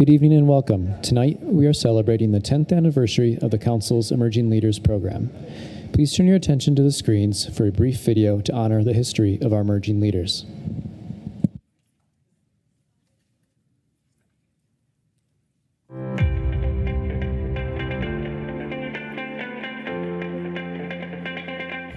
Good evening and welcome. Tonight, we are celebrating the 10th anniversary of the Council's Emerging Leaders Program. Please turn your attention to the screens for a brief video to honor the history of our emerging leaders.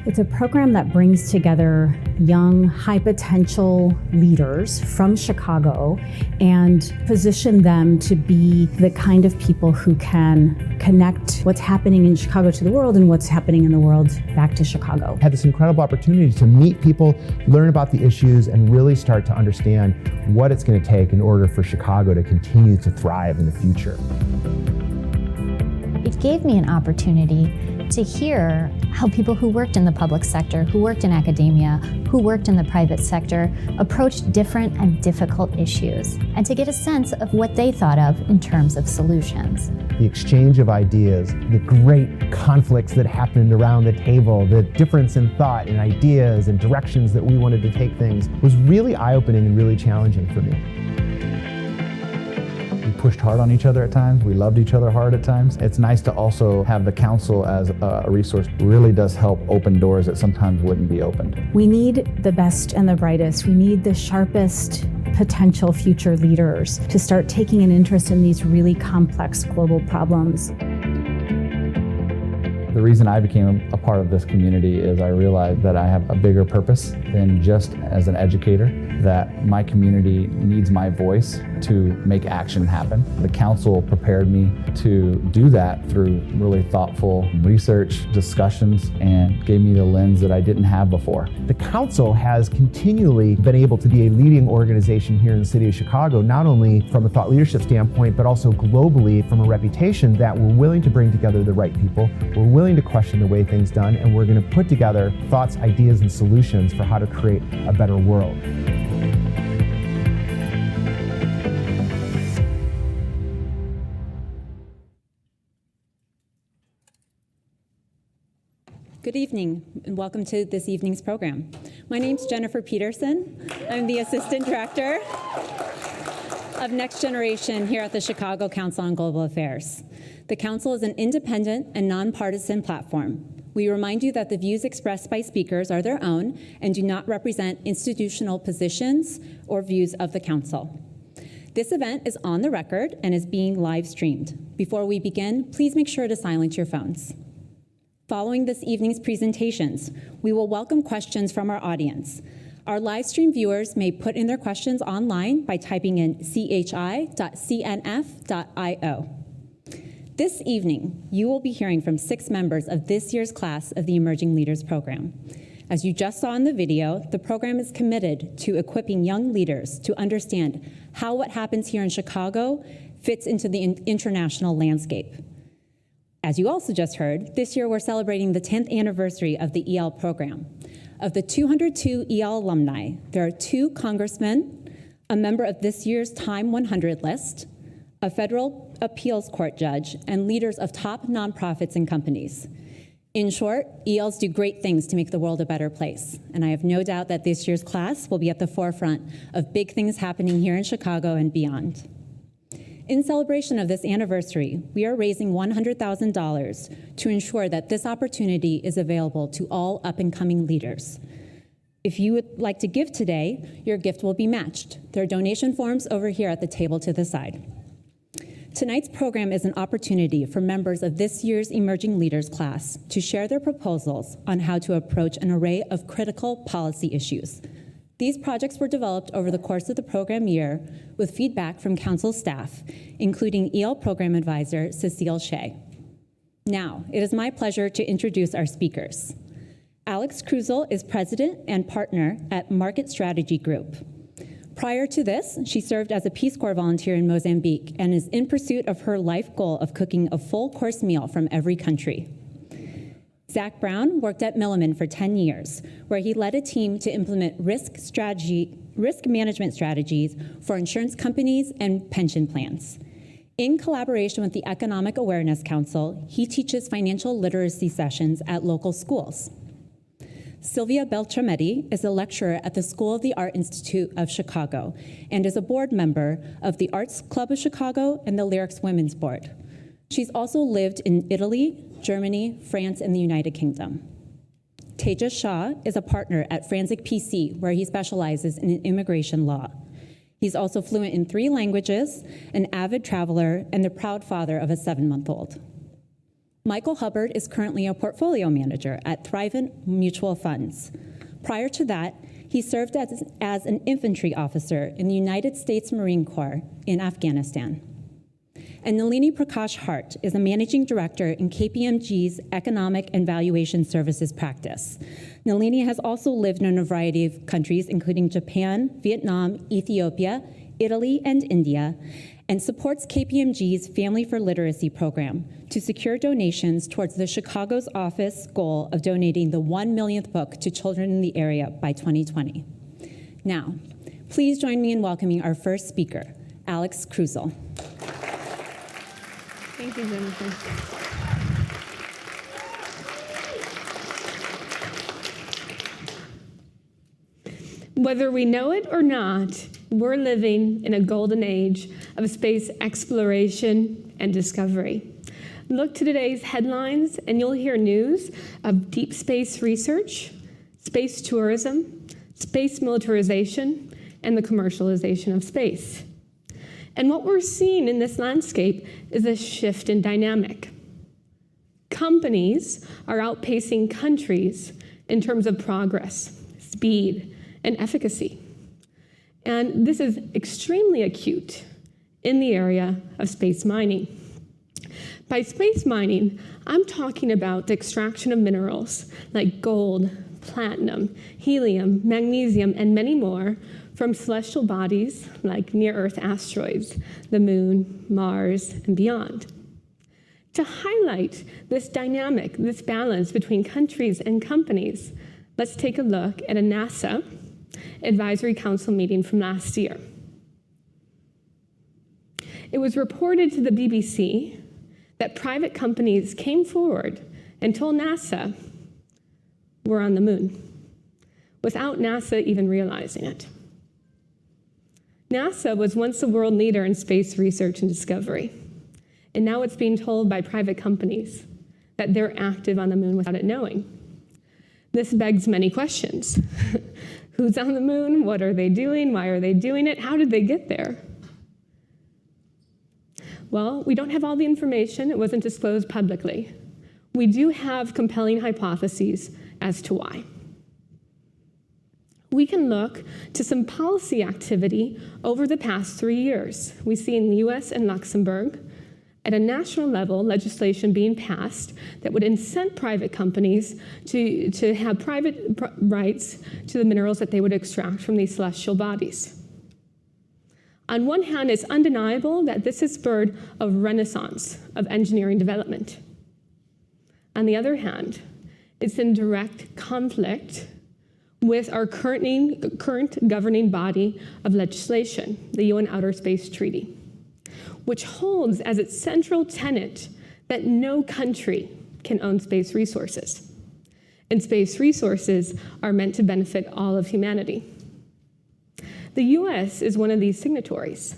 It's a program that brings together young, high-potential leaders from Chicago and position them to be the kind of people who can connect what's happening in Chicago to the world and what's happening in the world back to Chicago. I had this incredible opportunity to meet people, learn about the issues, and really start to understand what it's going to take in order for Chicago to continue to thrive in the future. It gave me an opportunity to hear how people who worked in the public sector, who worked in academia, who worked in the private sector approached different and difficult issues, and to get a sense of what they thought of in terms of solutions. The exchange of ideas, the great conflicts that happened around the table, the difference in thought and ideas and directions that we wanted to take things was really eye-opening and really challenging for me. We pushed hard on each other at times. We loved each other hard at times. It's nice to also have the council as a resource. It really does help open doors that sometimes wouldn't be opened. We need the best and the brightest. We need the sharpest potential future leaders to start taking an interest in these really complex global problems. The reason I became a part of this community is I realized that I have a bigger purpose than just as an educator, that my community needs my voice to make action happen. The council prepared me to do that through really thoughtful research, discussions, and gave me the lens that I didn't have before. The council has continually been able to be a leading organization here in the city of Chicago, not only from a thought leadership standpoint, but also globally from a reputation that we're willing to bring together the right people, we're willing to question the way things done, and we're going to put together thoughts, ideas, and solutions for how to create a better world. Good evening, and welcome to this evening's program. My name's Jennifer Peterson. I'm the Assistant Director of Next Generation here at the Chicago Council on Global Affairs. The Council is an independent and nonpartisan platform. We remind you that the views expressed by speakers are their own and do not represent institutional positions or views of the Council. This event is on the record and is being live streamed. Before we begin, please make sure to silence your phones. Following this evening's presentations, we will welcome questions from our audience. Our live stream viewers may put in their questions online by typing in chi.cnf.io. This evening, you will be hearing from 6 members of this year's class of the Emerging Leaders Program. As you just saw in the video, the program is committed to equipping young leaders to understand how what happens here in Chicago fits into the international landscape. As you also just heard, this year we're celebrating the 10th anniversary of the EL program. Of the 202 EL alumni, there are 2 congressmen, a member of this year's Time 100 list, a federal appeals court judge, and leaders of top nonprofits and companies. In short, ELs do great things to make the world a better place, and I have no doubt that this year's class will be at the forefront of big things happening here in Chicago and beyond. In celebration of this anniversary, we are raising $100,000 to ensure that this opportunity is available to all up-and-coming leaders. If you would like to give today, your gift will be matched. There are donation forms over here at the table to the side. Tonight's program is an opportunity for members of this year's Emerging Leaders class to share their proposals on how to approach an array of critical policy issues. These projects were developed over the course of the program year with feedback from council staff, including EL Program Advisor Cecile Shea. Now, it is my pleasure to introduce our speakers. Alex Cruz is president and partner at Market Strategy Group. Prior to this, she served as a Peace Corps volunteer in Mozambique and is in pursuit of her life goal of cooking a full-course meal from every country. Zach Brown worked at Milliman for 10 years, where he led a team to implement risk management strategies for insurance companies and pension plans. In collaboration with the Economic Awareness Council, he teaches financial literacy sessions at local schools. Silvia Beltrametti is a lecturer at the School of the Art Institute of Chicago and is a board member of the Arts Club of Chicago and the Lyrics Women's Board. She's also lived in Italy, Germany, France, and the United Kingdom. Tejas Shah is a partner at Franzik PC, where he specializes in immigration law. He's also fluent in 3 languages, an avid traveler, and the proud father of a 7-month-old. Michael Hubbard is currently a portfolio manager at Thrivent Mutual Funds. Prior to that, he served as an infantry officer in the United States Marine Corps in Afghanistan. And Malini Prakash Hart is a managing director in KPMG's Economic and Valuation Services practice. Nalini has also lived in a variety of countries, including Japan, Vietnam, Ethiopia, Italy, and India, and supports KPMG's Family for Literacy program to secure donations towards the Chicago's office goal of donating the 1 millionth book to children in the area by 2020. Now, please join me in welcoming our first speaker, Alex Cruz. Thank you, Jennifer. Whether we know it or not, we're living in a golden age of space exploration and discovery. Look to today's headlines and you'll hear news of deep space research, space tourism, space militarization, and the commercialization of space. And what we're seeing in this landscape is a shift in dynamic. Companies are outpacing countries in terms of progress, speed, and efficacy. And this is extremely acute in the area of space mining. By space mining, I'm talking about the extraction of minerals like gold, platinum, helium, magnesium, and many more from celestial bodies like near-Earth asteroids, the Moon, Mars, and beyond. To highlight this dynamic, this balance between countries and companies, let's take a look at a NASA Advisory Council meeting from last year. It was reported to the BBC that private companies came forward and told NASA we're on the moon, without NASA even realizing it. NASA was once the world leader in space research and discovery, and now it's being told by private companies that they're active on the moon without it knowing. This begs many questions. Who's on the moon? What are they doing? Why are they doing it? How did they get there? Well, we don't have all the information. It wasn't disclosed publicly. We do have compelling hypotheses as to why. We can look to some policy activity over the past 3 years. We see in the US and Luxembourg, at a national level, legislation being passed that would incent private companies to have private rights to the minerals that they would extract from these celestial bodies. On one hand, it's undeniable that this has spurred a renaissance of engineering development. On the other hand, it's in direct conflict with our current governing body of legislation, the UN Outer Space Treaty, which holds as its central tenet that no country can own space resources. And space resources are meant to benefit all of humanity. The US is one of these signatories.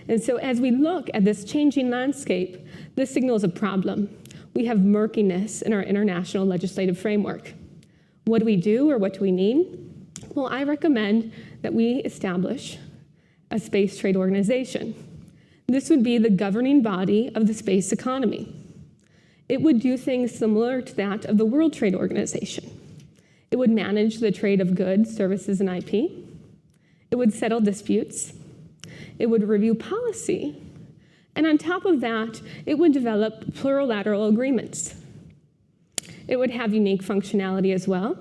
And so as we look at this changing landscape, this signals a problem. We have murkiness in our international legislative framework. What do we do, or what do we need? Well, I recommend that we establish a space trade organization. This would be the governing body of the space economy. It would do things similar to that of the World Trade Organization. It would manage the trade of goods, services, and IP. It would settle disputes. It would review policy. And on top of that, it would develop plurilateral agreements. It would have unique functionality as well.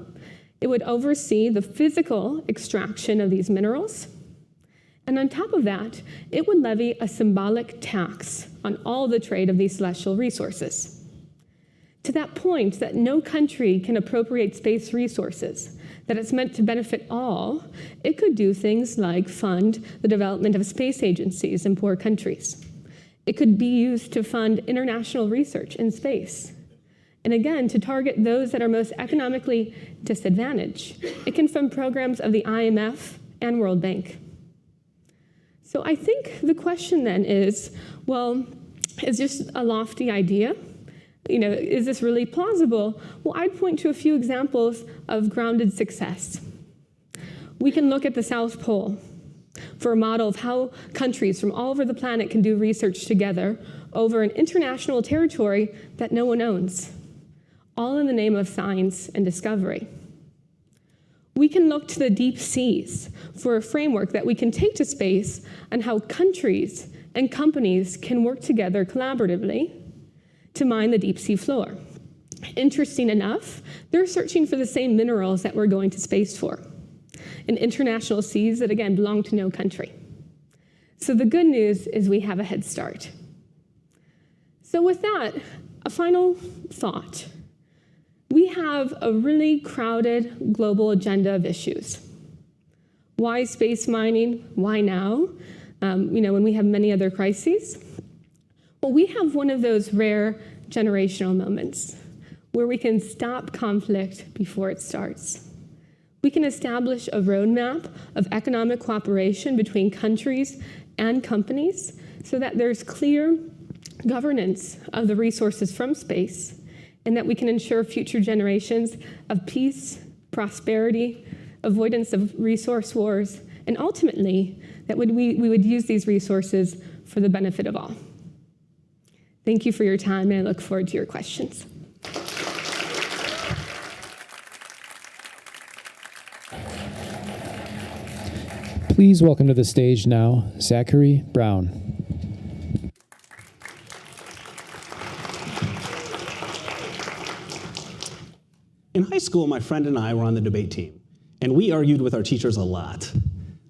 It would oversee the physical extraction of these minerals. And on top of that, it would levy a symbolic tax on all the trade of these celestial resources. To that point that no country can appropriate space resources, that it's meant to benefit all, it could do things like fund the development of space agencies in poor countries. It could be used to fund international research in space. And again, to target those that are most economically disadvantaged. It can fund programs of the IMF and World Bank. So I think the question then is, well, is this a lofty idea? Is this really plausible? Well, I'd point to a few examples of grounded success. We can look at the South Pole for a model of how countries from all over the planet can do research together over an international territory that no one owns, all in the name of science and discovery. We can look to the deep seas for a framework that we can take to space on how countries and companies can work together collaboratively to mine the deep sea floor. Interesting enough, they're searching for the same minerals that we're going to space for, in international seas that, again, belong to no country. So the good news is we have a head start. So with that, a final thought. We have a really crowded global agenda of issues. Why space mining? Why now? When we have many other crises? Well, we have one of those rare generational moments where we can stop conflict before it starts. We can establish a roadmap of economic cooperation between countries and companies so that there's clear governance of the resources from space, and that we can ensure future generations of peace, prosperity, avoidance of resource wars, and ultimately, that we would use these resources for the benefit of all. Thank you for your time, and I look forward to your questions. Please welcome to the stage now, Zachary Brown. In high school, my friend and I were on the debate team, and we argued with our teachers a lot.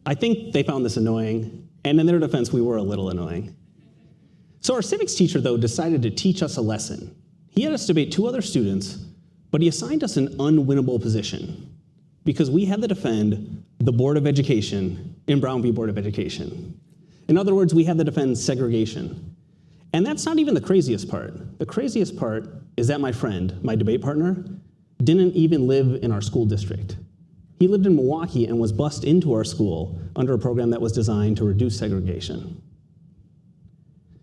I think they found this annoying, and in their defense, we were a little annoying. So our civics teacher, though, decided to teach us a lesson. He had us debate 2 other students, but he assigned us an unwinnable position because we had to defend the Board of Education in Brown v. Board of Education. In other words, we had to defend segregation. And that's not even the craziest part. The craziest part is that my friend, my debate partner, didn't even live in our school district. He lived in Milwaukee and was bused into our school under a program that was designed to reduce segregation.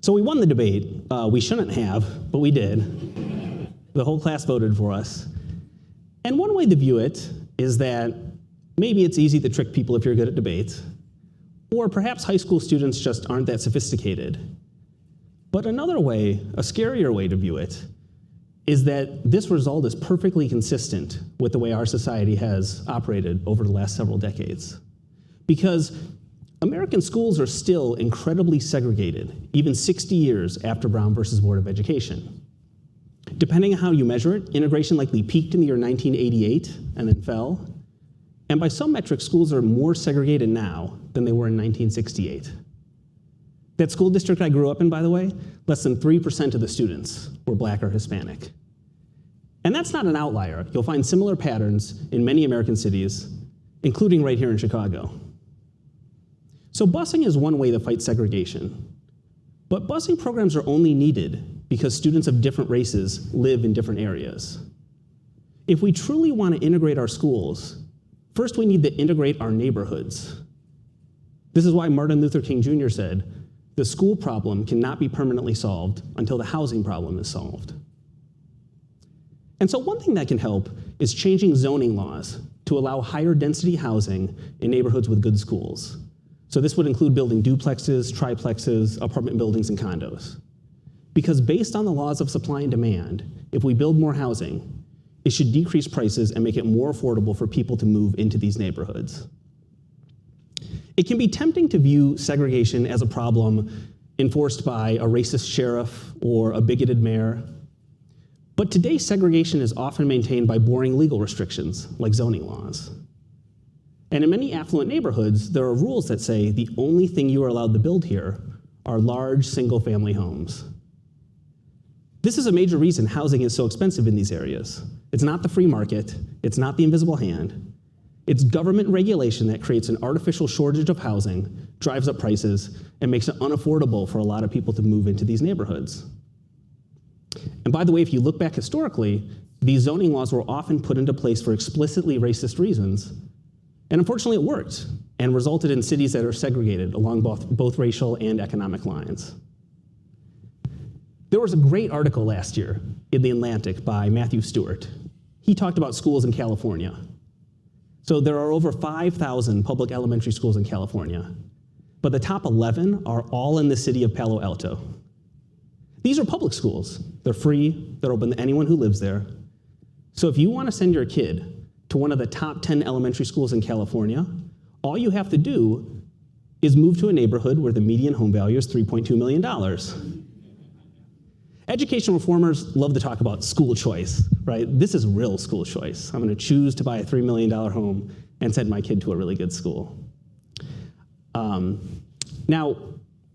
So we won the debate. We shouldn't have, but we did. The whole class voted for us. And one way to view it is that maybe it's easy to trick people if you're good at debates, or perhaps high school students just aren't that sophisticated. But another way, a scarier way to view it, is that this result is perfectly consistent with the way our society has operated over the last several decades. Because American schools are still incredibly segregated, even 60 years after Brown versus Board of Education. Depending on how you measure it, integration likely peaked in the year 1988 and then fell. And by some metrics, schools are more segregated now than they were in 1968. That school district I grew up in, by the way, less than 3% of the students were Black or Hispanic. And that's not an outlier. You'll find similar patterns in many American cities, including right here in Chicago. So busing is one way to fight segregation. But busing programs are only needed because students of different races live in different areas. If we truly want to integrate our schools, first we need to integrate our neighborhoods. This is why Martin Luther King Jr. said, the school problem cannot be permanently solved until the housing problem is solved. And so one thing that can help is changing zoning laws to allow higher density housing in neighborhoods with good schools. So this would include building duplexes, triplexes, apartment buildings, and condos. Because based on the laws of supply and demand, if we build more housing, it should decrease prices and make it more affordable for people to move into these neighborhoods. It can be tempting to view segregation as a problem enforced by a racist sheriff or a bigoted mayor. But today, segregation is often maintained by boring legal restrictions, like zoning laws. And in many affluent neighborhoods, there are rules that say the only thing you are allowed to build here are large single-family homes. This is a major reason housing is so expensive in these areas. It's not the free market, it's not the invisible hand. It's government regulation that creates an artificial shortage of housing, drives up prices, and makes it unaffordable for a lot of people to move into these neighborhoods. And by the way, if you look back historically, these zoning laws were often put into place for explicitly racist reasons. And unfortunately, it worked and resulted in cities that are segregated along both racial and economic lines. There was a great article last year in The Atlantic by Matthew Stewart. He talked about schools in California. So there are over 5,000 public elementary schools in California, but the top 11 are all in the city of Palo Alto. These are public schools. They're free, they're open to anyone who lives there. So if you want to send your kid to one of the top 10 elementary schools in California, all you have to do is move to a neighborhood where the median home value is $3.2 million. Education reformers love to talk about school choice, right? This is real school choice. I'm going to choose to buy a $3 million home and send my kid to a really good school. Now,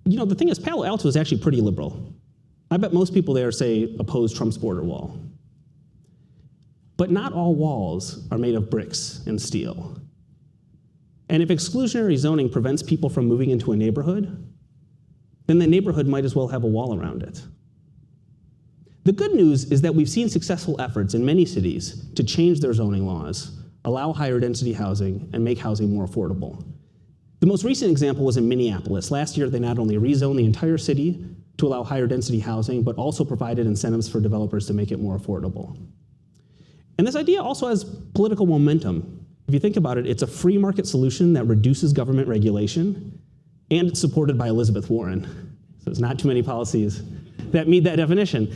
the thing is, Palo Alto is actually pretty liberal. I bet most people there say oppose Trump's border wall. But not all walls are made of bricks and steel. And if exclusionary zoning prevents people from moving into a neighborhood, then the neighborhood might as well have a wall around it. The good news is that we've seen successful efforts in many cities to change their zoning laws, allow higher density housing, and make housing more affordable. The most recent example was in Minneapolis. Last year, they not only rezoned the entire city to allow higher density housing, but also provided incentives for developers to make it more affordable. And this idea also has political momentum. If you think about it, it's a free market solution that reduces government regulation, and it's supported by Elizabeth Warren. So there's not too many policies that meet that definition.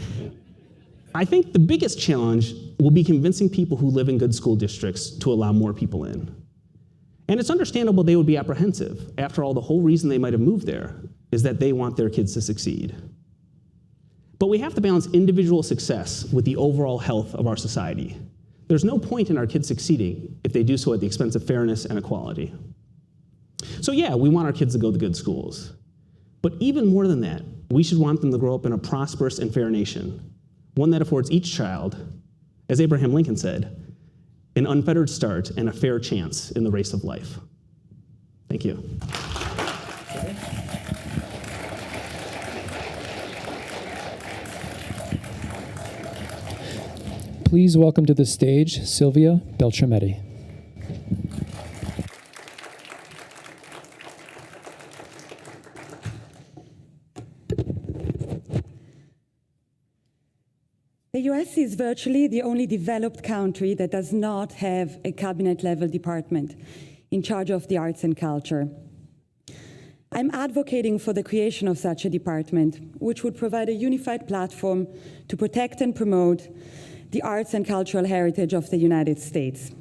I think the biggest challenge will be convincing people who live in good school districts to allow more people in. And it's understandable they would be apprehensive. After all, the whole reason they might have moved there is that they want their kids to succeed. But we have to balance individual success with the overall health of our society. There's no point in our kids succeeding if they do so at the expense of fairness and equality. So yeah, we want our kids to go to good schools. But even more than that, we should want them to grow up in a prosperous and fair nation, one that affords each child, as Abraham Lincoln said, an unfettered start and a fair chance in the race of life. Thank you. Please welcome to the stage Silvia Beltrametti. The US is virtually the only developed country that does not have a cabinet-level department in charge of the arts and culture. I'm advocating for the creation of such a department, which would provide a unified platform to protect and promote the arts and cultural heritage of the United States.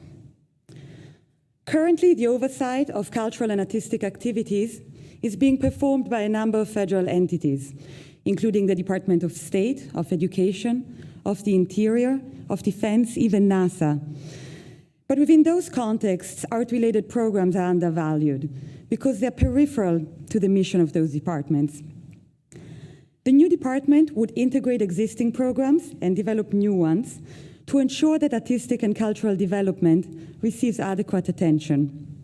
Currently, the oversight of cultural and artistic activities is being performed by a number of federal entities, including the Department of State, of Education, of the Interior, of Defense, even NASA. But within those contexts, art-related programs are undervalued because they're peripheral to the mission of those departments. The new department would integrate existing programs and develop new ones to ensure that artistic and cultural development receives adequate attention.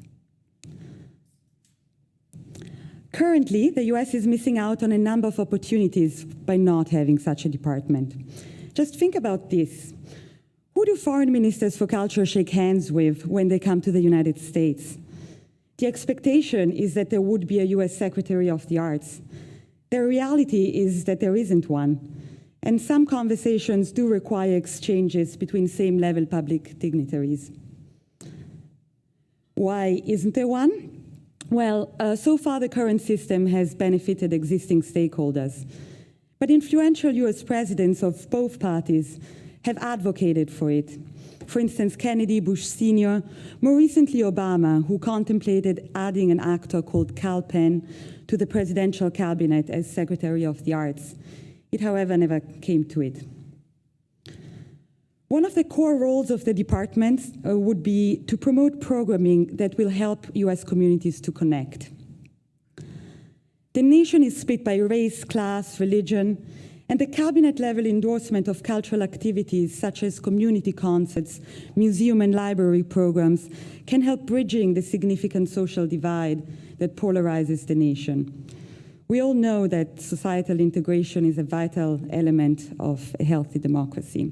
Currently, the US is missing out on a number of opportunities by not having such a department. Just think about this. Who do foreign ministers for culture shake hands with when they come to the United States? The expectation is that there would be a US Secretary of the Arts. The reality is that there isn't one, and some conversations do require exchanges between same-level public dignitaries. Why isn't there one? Well, so far the current system has benefited existing stakeholders, but influential US presidents of both parties have advocated for it. For instance, Kennedy, Bush Sr., more recently Obama, who contemplated adding an actor called Kal Penn to the presidential cabinet as Secretary of the Arts. It, however, never came to it. One of the core roles of the department would be to promote programming that will help US communities to connect. The nation is split by race, class, religion, and the cabinet-level endorsement of cultural activities such as community concerts, museum and library programs can help bridging the significant social divide that polarizes the nation. We all know that societal integration is a vital element of a healthy democracy.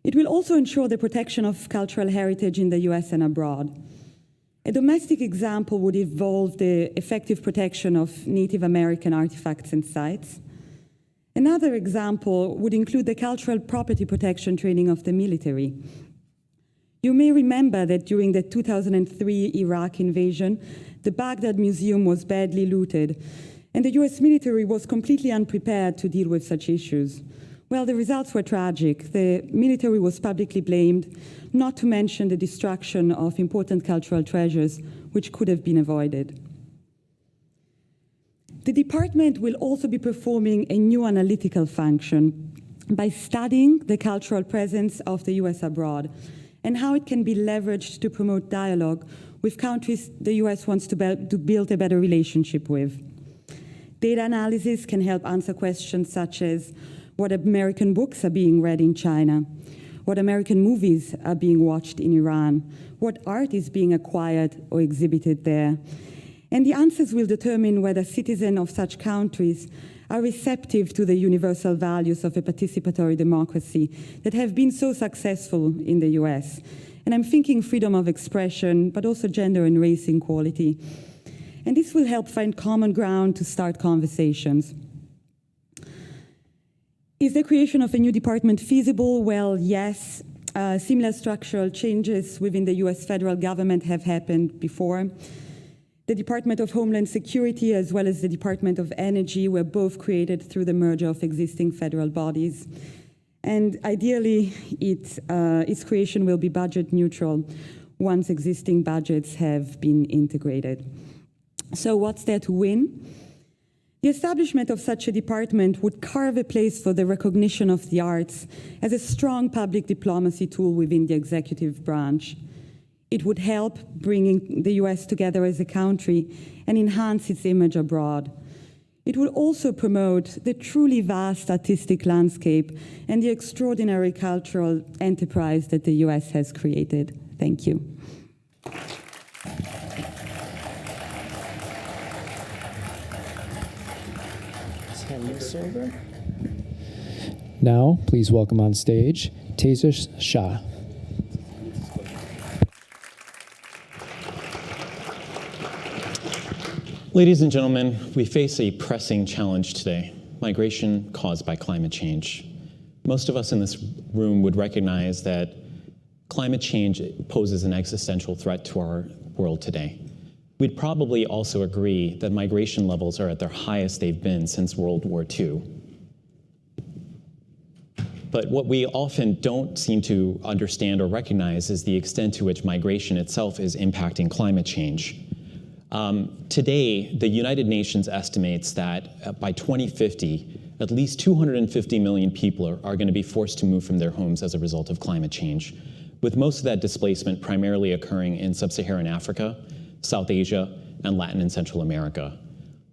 It will also ensure the protection of cultural heritage in the US and abroad. A domestic example would involve the effective protection of Native American artifacts and sites. Another example would include the cultural property protection training of the military. You may remember that during the 2003 Iraq invasion, the Baghdad Museum was badly looted, and the US military was completely unprepared to deal with such issues. Well, the results were tragic. The military was publicly blamed, not to mention the destruction of important cultural treasures, which could have been avoided. The department will also be performing a new analytical function by studying the cultural presence of the US abroad and how it can be leveraged to promote dialogue with countries the US wants to build a better relationship with. Data analysis can help answer questions such as what American books are being read in China, what American movies are being watched in Iran, what art is being acquired or exhibited there. And the answers will determine whether citizens of such countries are receptive to the universal values of a participatory democracy that have been so successful in the US. And I'm thinking freedom of expression, but also gender and race equality. And this will help find common ground to start conversations. Is the creation of a new department feasible? Well, yes. Similar structural changes within the US federal government have happened before. The Department of Homeland Security as well as the Department of Energy were both created through the merger of existing federal bodies. And ideally, its creation will be budget neutral once existing budgets have been integrated. So what's there to win? The establishment of such a department would carve a place for the recognition of the arts as a strong public diplomacy tool within the executive branch. It would help bringing the US together as a country and enhance its image abroad. It would also promote the truly vast artistic landscape and the extraordinary cultural enterprise that the US has created. Thank you. Now, please welcome on stage Tejas Shah. Ladies and gentlemen, we face a pressing challenge today: migration caused by climate change. Most of us in this room would recognize that climate change poses an existential threat to our world today. We'd probably also agree that migration levels are at their highest they've been since World War II. But what we often don't seem to understand or recognize is the extent to which migration itself is impacting climate change. Today, the United Nations estimates that by 2050, at least 250 million people are going to be forced to move from their homes as a result of climate change, with most of that displacement primarily occurring in sub-Saharan Africa, South Asia, and Latin and Central America.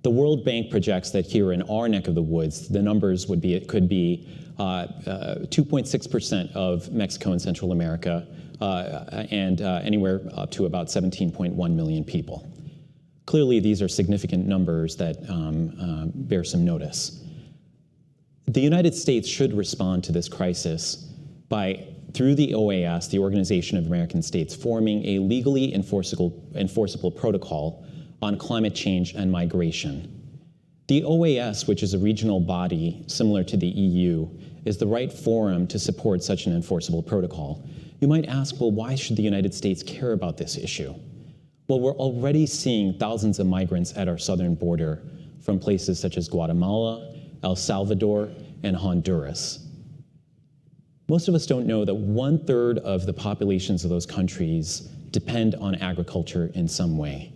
The World Bank projects that here in our neck of the woods, the numbers could be 2.6% of Mexico and Central America, and anywhere up to about 17.1 million people. Clearly, these are significant numbers that bear some notice. The United States should respond to this crisis by, through the OAS, the Organization of American States, forming a legally enforceable protocol on climate change and migration. The OAS, which is a regional body similar to the EU, is the right forum to support such an enforceable protocol. You might ask, well, why should the United States care about this issue? Well, we're already seeing thousands of migrants at our southern border from places such as Guatemala, El Salvador, and Honduras. Most of us don't know that 1/3 of the populations of those countries depend on agriculture in some way.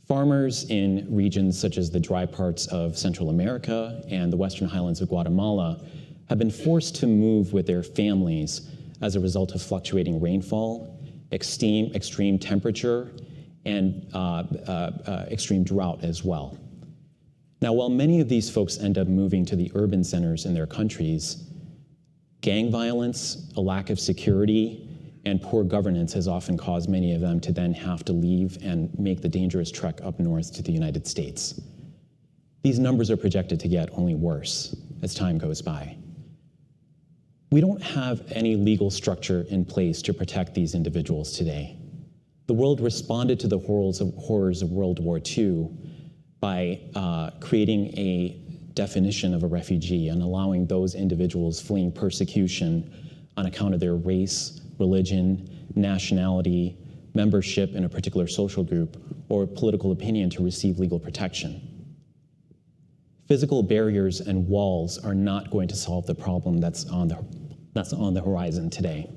Farmers in regions such as the dry parts of Central America and the western highlands of Guatemala have been forced to move with their families as a result of fluctuating rainfall, extreme temperature, and extreme drought as well. Now, while many of these folks end up moving to the urban centers in their countries, gang violence, a lack of security, and poor governance has often caused many of them to then have to leave and make the dangerous trek up north to the United States. These numbers are projected to get only worse as time goes by. We don't have any legal structure in place to protect these individuals today. The world responded to the horrors of World War II by creating a definition of a refugee and allowing those individuals fleeing persecution on account of their race, religion, nationality, membership in a particular social group, or political opinion to receive legal protection. Physical barriers and walls are not going to solve the problem that's on the horizon today.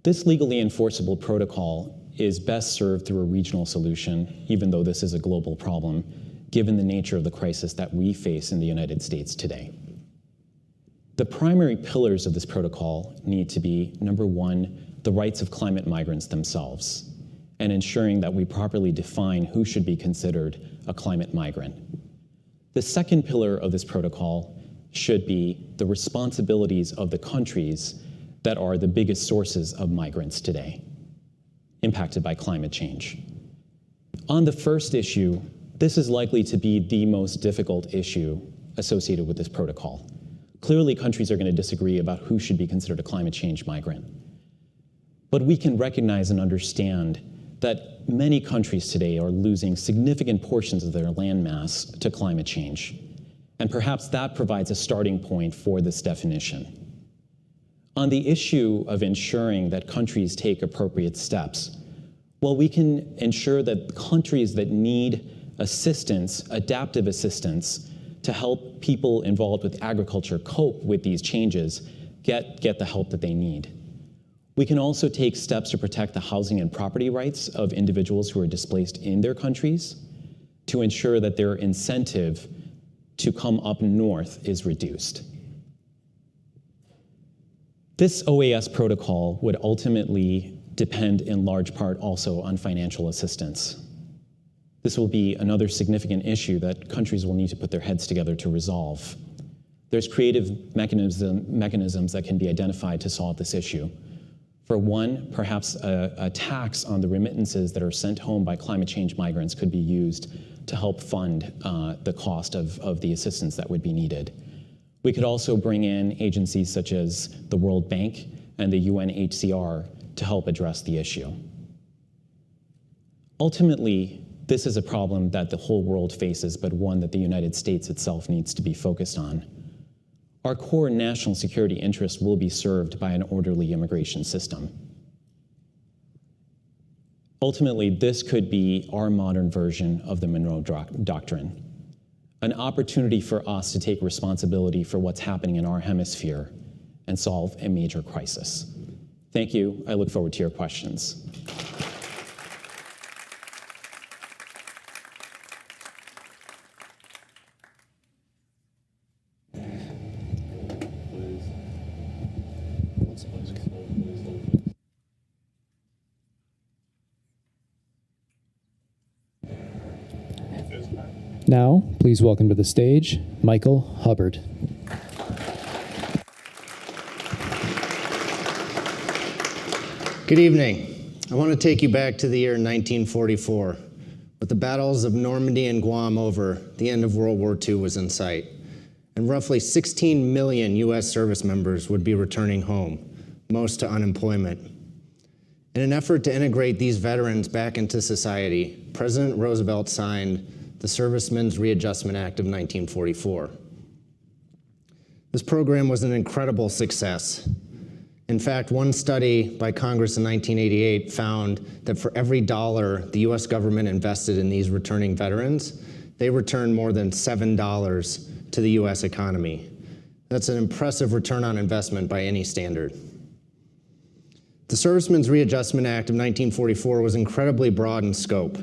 This legally enforceable protocol is best served through a regional solution, even though this is a global problem, given the nature of the crisis that we face in the United States today. The primary pillars of this protocol need to be, number one, the rights of climate migrants themselves, and ensuring that we properly define who should be considered a climate migrant. The second pillar of this protocol should be the responsibilities of the countries that are the biggest sources of migrants today, impacted by climate change. On the first issue, this is likely to be the most difficult issue associated with this protocol. Clearly, countries are going to disagree about who should be considered a climate change migrant. But we can recognize and understand that many countries today are losing significant portions of their landmass to climate change. And perhaps that provides a starting point for this definition. On the issue of ensuring that countries take appropriate steps, well, we can ensure that countries that need assistance, adaptive assistance, to help people involved with agriculture cope with these changes get the help that they need. We can also take steps to protect the housing and property rights of individuals who are displaced in their countries to ensure that their incentive to come up north is reduced. This OAS protocol would ultimately depend in large part also on financial assistance. This will be another significant issue that countries will need to put their heads together to resolve. There's creative mechanisms that can be identified to solve this issue. For one, perhaps a tax on the remittances that are sent home by climate change migrants could be used to help fund the cost of the assistance that would be needed. We could also bring in agencies such as the World Bank and the UNHCR to help address the issue. Ultimately, this is a problem that the whole world faces, but one that the United States itself needs to be focused on. Our core national security interests will be served by an orderly immigration system. Ultimately, this could be our modern version of the Monroe Doctrine, an opportunity for us to take responsibility for what's happening in our hemisphere and solve a major crisis. Thank you. I look forward to your questions. Now, please welcome to the stage, Michael Hubbard. Good evening. I want to take you back to the year 1944. With the battles of Normandy and Guam over, the end of World War II was in sight, and roughly 16 million U.S. service members would be returning home, most to unemployment. In an effort to integrate these veterans back into society, President Roosevelt signed the Servicemen's Readjustment Act of 1944. This program was an incredible success. In fact, one study by Congress in 1988 found that for every dollar the US government invested in these returning veterans, they returned more than $7 to the US economy. That's an impressive return on investment by any standard. The Servicemen's Readjustment Act of 1944 was incredibly broad in scope.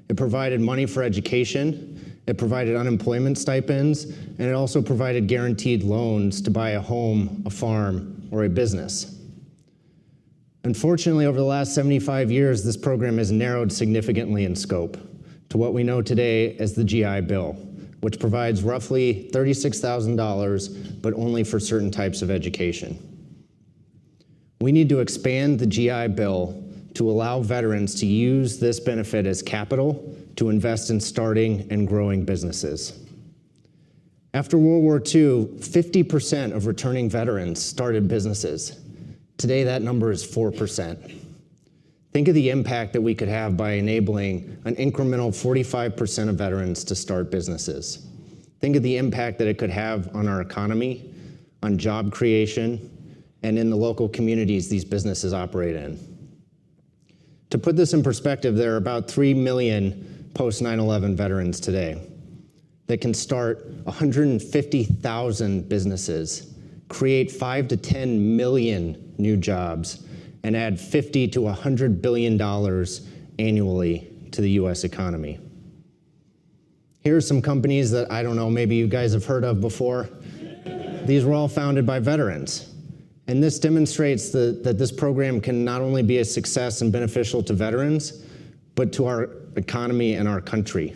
It provided money for education, it provided unemployment stipends, and it also provided guaranteed loans to buy a home, a farm, or a business. Unfortunately, over the last 75 years, this program has narrowed significantly in scope to what we know today as the GI Bill, which provides roughly $36,000, but only for certain types of education. We need to expand the GI Bill to allow veterans to use this benefit as capital to invest in starting and growing businesses. After World War II, 50% of returning veterans started businesses. Today, that number is 4%. Think of the impact that we could have by enabling an incremental 45% of veterans to start businesses. Think of the impact that it could have on our economy, on job creation, and in the local communities these businesses operate in. To put this in perspective, there are about 3 million post-9/11 veterans today that can start 150,000 businesses, create 5 to 10 million new jobs, and add $50 to $100 billion annually to the US economy. Here are some companies that I don't know, maybe you guys have heard of before. These were all founded by veterans. And this demonstrates that this program can not only be a success and beneficial to veterans, but to our economy and our country.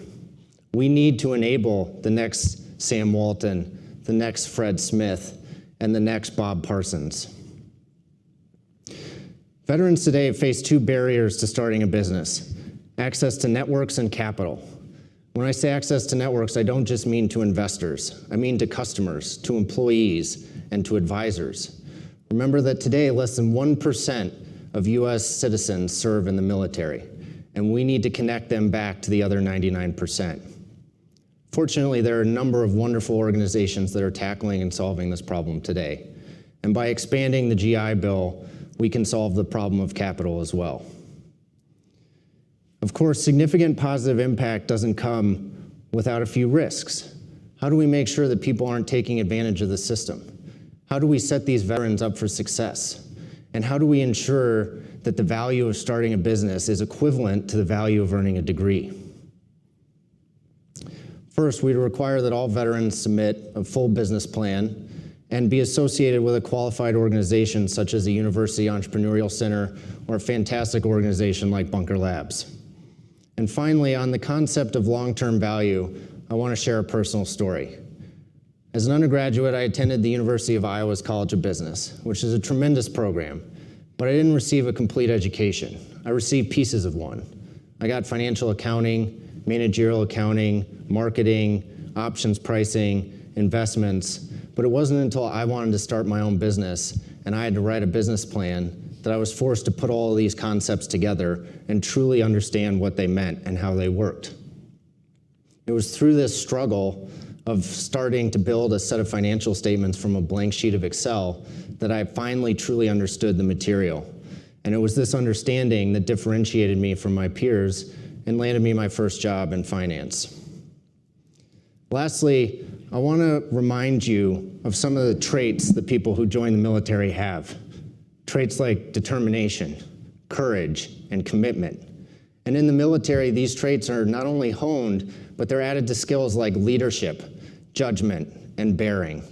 We need to enable the next Sam Walton, the next Fred Smith, and the next Bob Parsons. Veterans today face two barriers to starting a business: access to networks and capital. When I say access to networks, I don't just mean to investors. I mean to customers, to employees, and to advisors. Remember that today, less than 1% of US citizens serve in the military, and we need to connect them back to the other 99%. Fortunately, there are a number of wonderful organizations that are tackling and solving this problem today. And by expanding the GI Bill, we can solve the problem of capital as well. Of course, significant positive impact doesn't come without a few risks. How do we make sure that people aren't taking advantage of the system? How do we set these veterans up for success? And how do we ensure that the value of starting a business is equivalent to the value of earning a degree? First, we require that all veterans submit a full business plan and be associated with a qualified organization such as a University Entrepreneurial Center or a fantastic organization like Bunker Labs. And finally, on the concept of long-term value, I want to share a personal story. As an undergraduate, I attended the University of Iowa's College of Business, which is a tremendous program, but I didn't receive a complete education. I received pieces of one. I got financial accounting, managerial accounting, marketing, options pricing, investments, but it wasn't until I wanted to start my own business and I had to write a business plan that I was forced to put all of these concepts together and truly understand what they meant and how they worked. It was through this struggle of starting to build a set of financial statements from a blank sheet of Excel that I finally truly understood the material. And it was this understanding that differentiated me from my peers and landed me my first job in finance. Lastly, I want to remind you of some of the traits that people who join the military have. Traits like determination, courage, and commitment. And in the military, these traits are not only honed, but they're added to skills like leadership, judgment, and bearing.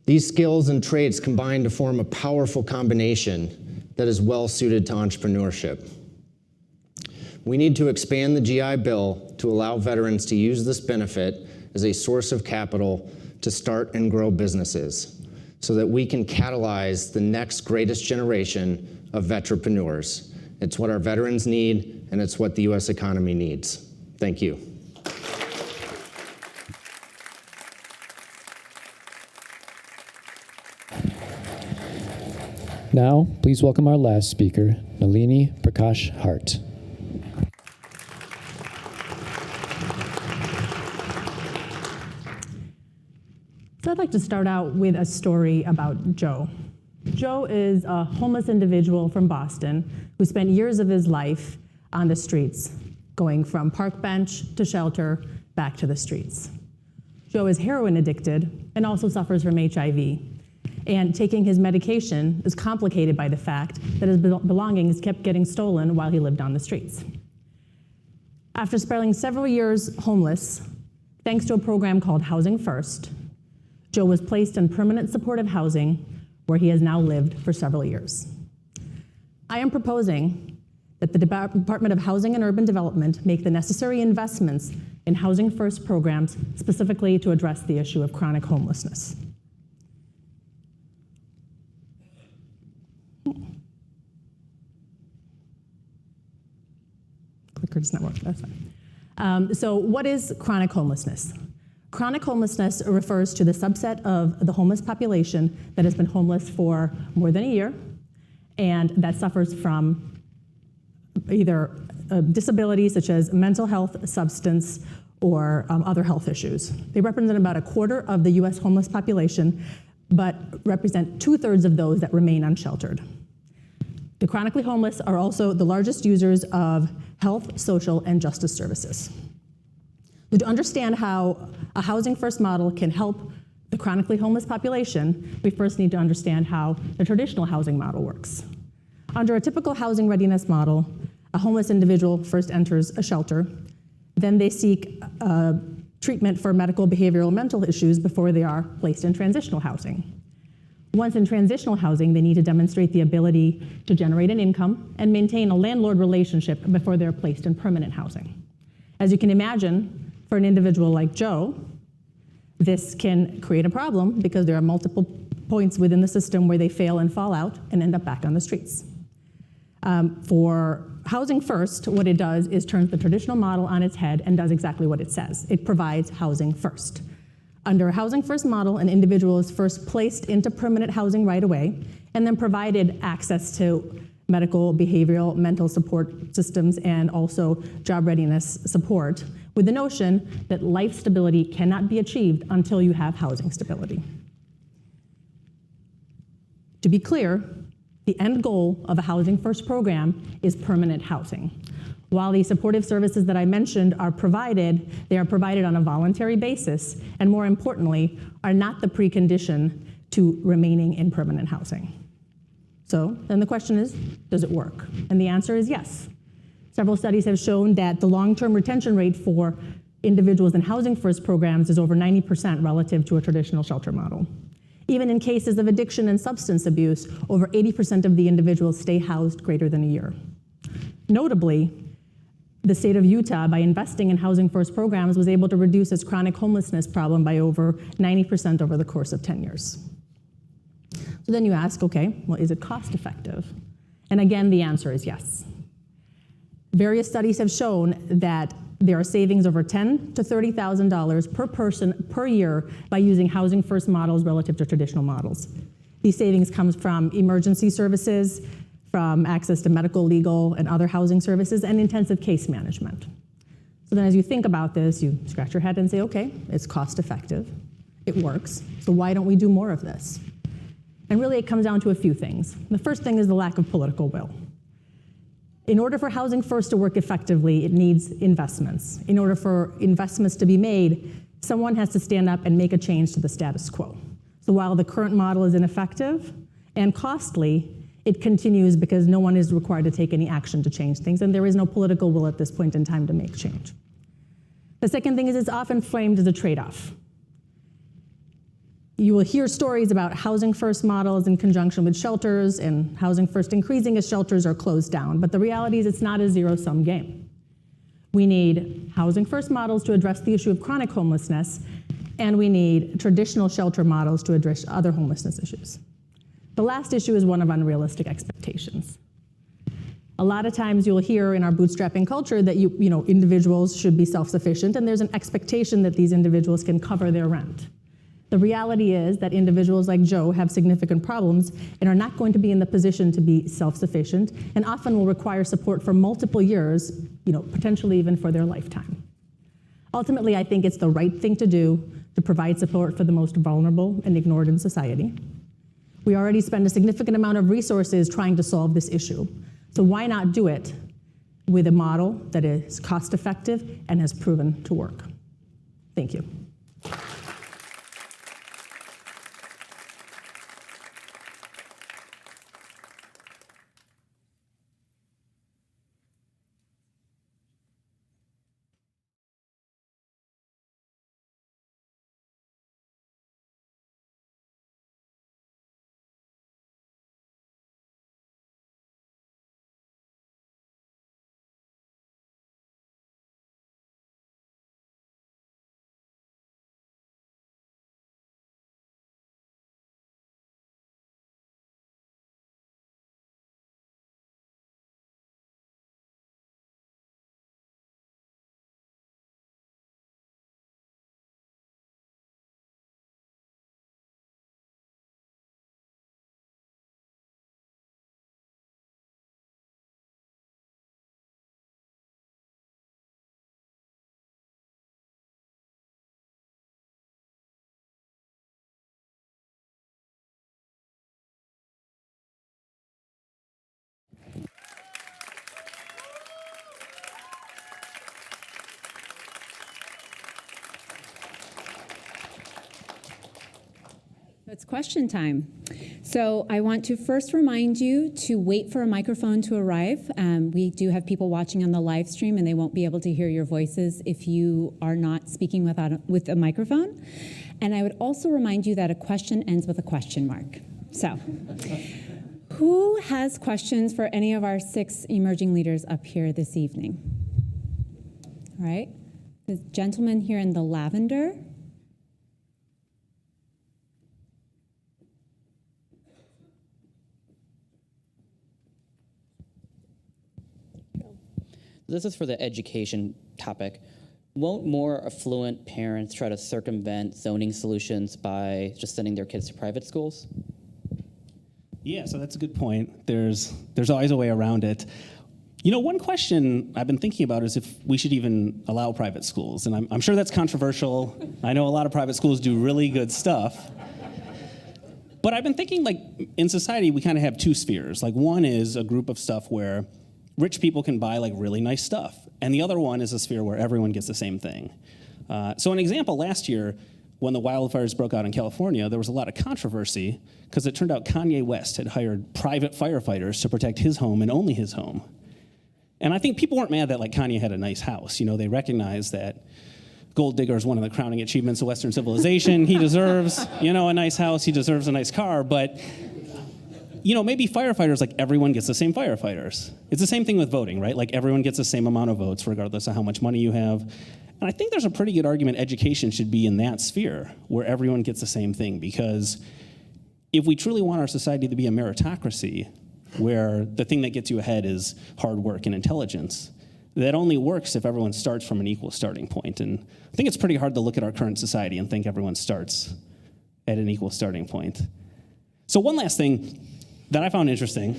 These skills and traits combine to form a powerful combination that is well suited to entrepreneurship. We need to expand the GI Bill to allow veterans to use this benefit as a source of capital to start and grow businesses so that we can catalyze the next greatest generation of veterapreneurs. It's what our veterans need, and it's what the US economy needs. Thank you. Now, please welcome our last speaker, Malini Prakash Hart. So I'd like to start out with a story about Joe. Joe is a homeless individual from Boston who spent years of his life on the streets, going from park bench to shelter, back to the streets. Joe is heroin addicted and also suffers from HIV. And taking his medication is complicated by the fact that his belongings kept getting stolen while he lived on the streets. After spending several years homeless, thanks to a program called Housing First, Joe was placed in permanent supportive housing where he has now lived for several years. I am proposing that the Department of Housing and Urban Development make the necessary investments in Housing First programs specifically to address the issue of chronic homelessness. Clicker does not work, that's fine. So what is chronic homelessness? Chronic homelessness refers to the subset of the homeless population that has been homeless for more than a year and that suffers from either disabilities such as mental health, substance, or other health issues. They represent about a quarter of the US homeless population, but represent 2/3 of those that remain unsheltered. The chronically homeless are also the largest users of health, social, and justice services. So to understand how a housing first model can help the chronically homeless population, we first need to understand how the traditional housing model works. Under a typical housing readiness model, a homeless individual first enters a shelter, then they seek treatment for medical, behavioral, and mental issues before they are placed in transitional housing. Once in transitional housing, they need to demonstrate the ability to generate an income and maintain a landlord relationship before they're placed in permanent housing. As you can imagine, for an individual like Joe, this can create a problem because there are multiple points within the system where they fail and fall out and end up back on the streets. For Housing First, what it does is turns the traditional model on its head and does exactly what it says. It provides housing first. Under a Housing First model, an individual is first placed into permanent housing right away and then provided access to medical, behavioral, mental support systems and also job readiness support with the notion that life stability cannot be achieved until you have housing stability. To be clear, the end goal of a Housing First program is permanent housing. While the supportive services that I mentioned are provided, they are provided on a voluntary basis, and more importantly, are not the precondition to remaining in permanent housing. So then the question is, does it work? And the answer is yes. Several studies have shown that the long-term retention rate for individuals in Housing First programs is over 90% relative to a traditional shelter model. Even in cases of addiction and substance abuse, over 80% of the individuals stay housed greater than a year. Notably, the state of Utah, by investing in Housing First programs, was able to reduce its chronic homelessness problem by over 90% over the course of 10 years. So then you ask, okay, well, is it cost effective? And again, the answer is yes. Various studies have shown that there are savings over $10,000 to $30,000 per person per year by using Housing First models relative to traditional models. These savings comes from emergency services, from access to medical, legal, and other housing services, and intensive case management. So then as you think about this, you scratch your head and say, okay, it's cost effective, it works, so why don't we do more of this? And really it comes down to a few things. The first thing is the lack of political will. In order for Housing First to work effectively, it needs investments. In order for investments to be made, someone has to stand up and make a change to the status quo. So while the current model is ineffective and costly, it continues because no one is required to take any action to change things, and there is no political will at this point in time to make change. The second thing is it's often framed as a trade-off. You will hear stories about Housing First models in conjunction with shelters and Housing First increasing as shelters are closed down, but the reality is it's not a zero-sum game. We need Housing First models to address the issue of chronic homelessness, and we need traditional shelter models to address other homelessness issues. The last issue is one of unrealistic expectations. A lot of times you'll hear in our bootstrapping culture that individuals should be self-sufficient, and there's an expectation that these individuals can cover their rent. The reality is that individuals like Joe have significant problems and are not going to be in the position to be self-sufficient, and often will require support for multiple years, potentially even for their lifetime. Ultimately, I think it's the right thing to do to provide support for the most vulnerable and ignored in society. We already spend a significant amount of resources trying to solve this issue. So why not do it with a model that is cost-effective and has proven to work? Thank you. It's question time. So I want to first remind you to wait for a microphone to arrive. We do have people watching on the live stream, and they won't be able to hear your voices if you are not speaking with a microphone. And I would also remind you that a question ends with a question mark. So who has questions for any of our 6 emerging leaders up here this evening? All right. The gentleman here in the lavender. This is for the education topic. Won't more affluent parents try to circumvent zoning solutions by just sending their kids to private schools? Yeah, so that's a good point. There's always a way around it. You know, one question I've been thinking about is if we should even allow private schools. And I'm sure that's controversial. I know a lot of private schools do really good stuff. But I've been thinking, like, in society, we kind of have 2 spheres. Like, one is a group of stuff where rich people can buy like really nice stuff. And the other one is a sphere where everyone gets the same thing. So an example, last year, when the wildfires broke out in California, there was a lot of controversy because it turned out Kanye West had hired private firefighters to protect his home and only his home. And I think people weren't mad that like Kanye had a nice house. You know, they recognized that Gold Digger is one of the crowning achievements of Western civilization. He deserves, a nice house. He deserves a nice car. But maybe firefighters, like everyone gets the same firefighters. It's the same thing with voting, right? Like everyone gets the same amount of votes regardless of how much money you have. And I think there's a pretty good argument education should be in that sphere where everyone gets the same thing, because if we truly want our society to be a meritocracy where the thing that gets you ahead is hard work and intelligence, that only works if everyone starts from an equal starting point. And I think it's pretty hard to look at our current society and think everyone starts at an equal starting point. So one last thing that I found interesting,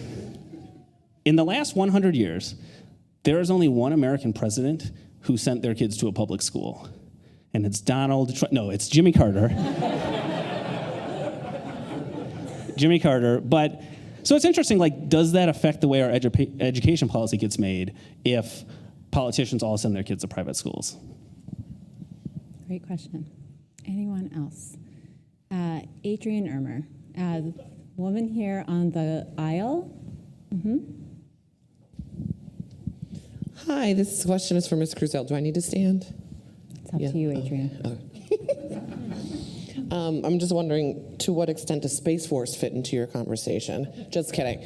in the last 100 years, there is only one American president who sent their kids to a public school. And it's it's Jimmy Carter. Jimmy Carter. But, so it's interesting, like, does that affect the way our education policy gets made if politicians all send their kids to private schools? Great question. Anyone else? Adrian Ermer, the woman here on the aisle. Mm-hmm. Hi, this question is for Ms. Cruz. Do I need to stand? It's up to you, Adrian. I'm just wondering, to what extent does Space Force fit into your conversation? Just kidding.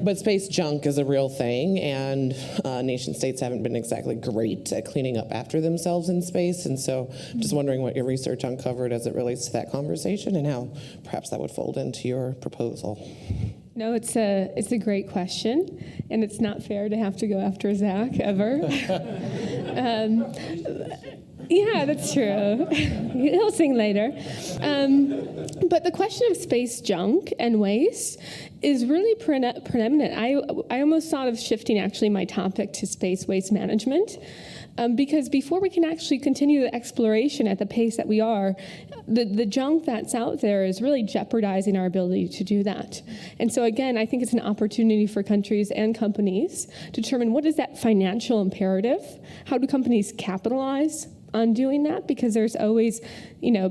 But space junk is a real thing, and nation states haven't been exactly great at cleaning up after themselves in space. And so just wondering what your research uncovered as it relates to that conversation and how perhaps that would fold into your proposal. No, it's a great question, and it's not fair to have to go after Zach ever. Yeah, that's true. He'll sing later. But the question of space junk and waste is really preeminent. I almost thought of shifting actually my topic to space waste management. Because before we can actually continue the exploration at the pace that we are, the junk that's out there is really jeopardizing our ability to do that. And so again, I think it's an opportunity for countries and companies to determine what is that financial imperative? How do companies capitalize on doing that? Because there's always,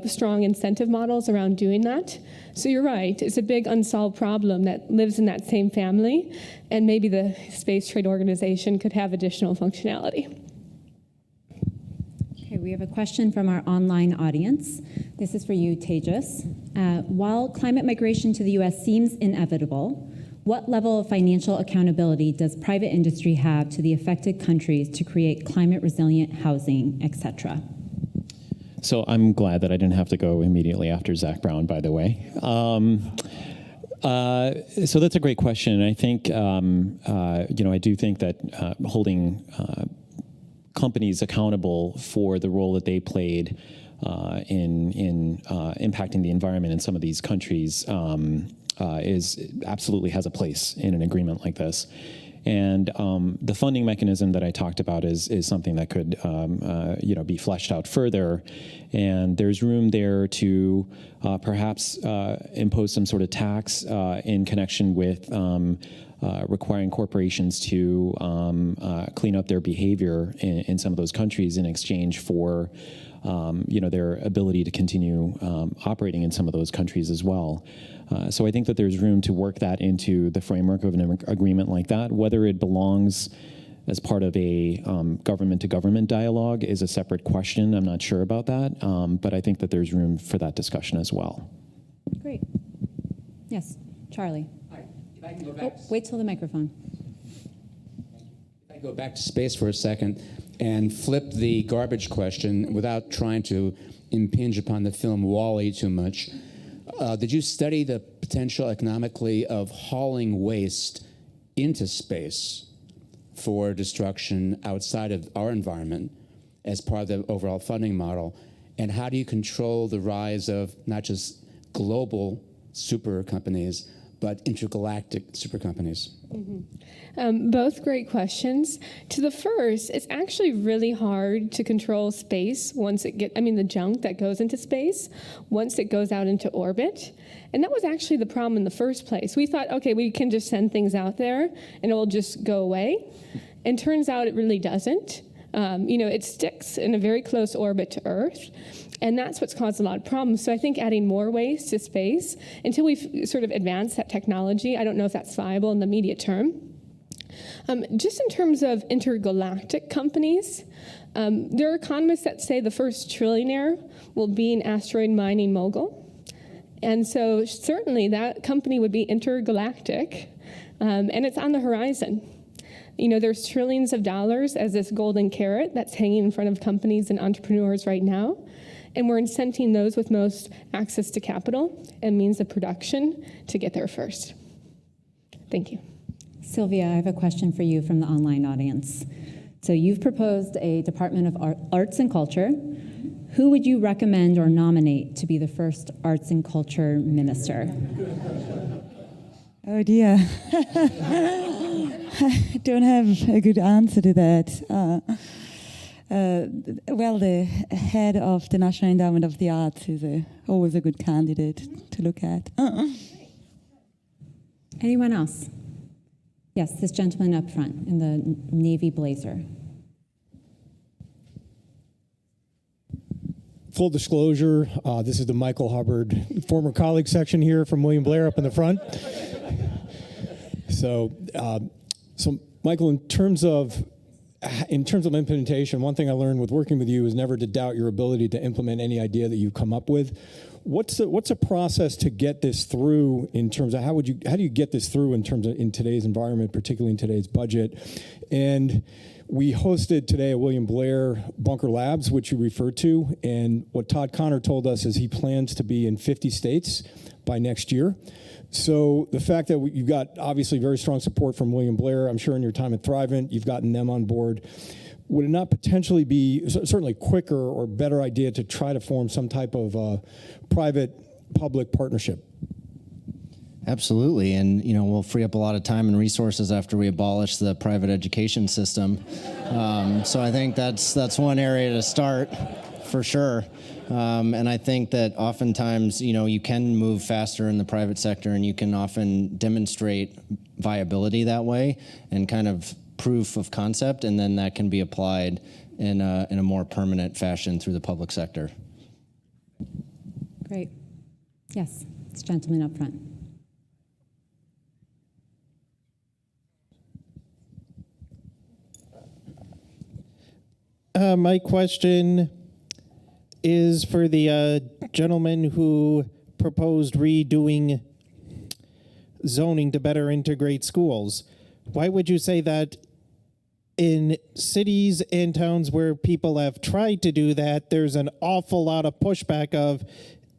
strong incentive models around doing that. So you're right, it's a big unsolved problem that lives in that same family, and maybe the Space Trade Organization could have additional functionality. Okay, we have a question from our online audience. This is for you, Tejas. While climate migration to the U.S. seems inevitable, what level of financial accountability does private industry have to the affected countries to create climate-resilient housing, et cetera? So I'm glad that I didn't have to go immediately after Zach Brown, by the way. So that's a great question. And I think, I do think that holding companies accountable for the role that they played in impacting the environment in some of these countries absolutely has a place in an agreement like this. And the funding mechanism that I talked about is something that could be fleshed out further. And there's room there to perhaps impose some sort of tax in connection with requiring corporations to clean up their behavior in some of those countries in exchange for their ability to continue operating in some of those countries as well. So I think that there's room to work that into the framework of an agreement like that. Whether it belongs as part of a government-to-government dialogue is a separate question. I'm not sure about that, but I think that there's room for that discussion as well. Great. Yes, Charlie. Hi. If I can go back. Wait till the microphone. If I go back to space for a second and flip the garbage question without trying to impinge upon the film WALL-E too much, did you study the potential economically of hauling waste into space for destruction outside of our environment as part of the overall funding model? And how do you control the rise of not just global super companies, but intergalactic super companies? Both great questions. To the first, it's actually really hard to control space once the junk that goes into space, once it goes out into orbit. And that was actually the problem in the first place. We thought, okay, we can just send things out there and it will just go away. And turns out it really doesn't. It sticks in a very close orbit to Earth. And that's what's caused a lot of problems. So I think adding more waste to space, until we've sort of advanced that technology, I don't know if that's viable in the immediate term. Just in terms of intergalactic companies, there are economists that say the first trillionaire will be an asteroid mining mogul. And so certainly that company would be intergalactic, and it's on the horizon. There's trillions of dollars as this golden carrot that's hanging in front of companies and entrepreneurs right now. And we're incenting those with most access to capital and means of production to get there first. Thank you. Silvia, I have a question for you from the online audience. So you've proposed a Department of Arts and Culture. Who would you recommend or nominate to be the first Arts and Culture Minister? Oh dear. I don't have a good answer to that. The head of the National Endowment of the Arts is always a good candidate to look at. Anyone else? Yes, this gentleman up front in the navy blazer. Full disclosure, this is the Michael Hubbard former colleague section here from William Blair up in the front. So Michael, in terms of implementation, one thing I learned with working with you is never to doubt your ability to implement any idea that you come up with. What's a process to get this through in terms of how do you get this through in terms of in today's environment, particularly in today's budget? And we hosted today at William Blair Bunker Labs, which you referred to, and what Todd Connor told us is he plans to be in 50 states by next year. So the fact that you've got obviously very strong support from William Blair, I'm sure in your time at Thrivent, you've gotten them on board. Would it not potentially be certainly quicker or better idea to try to form some type of private-public partnership? Absolutely, and we'll free up a lot of time and resources after we abolish the private education system. So I think that's one area to start, for sure. And I think that oftentimes, you can move faster in the private sector, and you can often demonstrate viability that way and kind of proof of concept, and then that can be applied in a more permanent fashion through the public sector. Great. Yes, this gentleman up front. My question is for the gentleman who proposed redoing zoning to better integrate schools. Why would you say that in cities and towns where people have tried to do that, there's an awful lot of pushback of,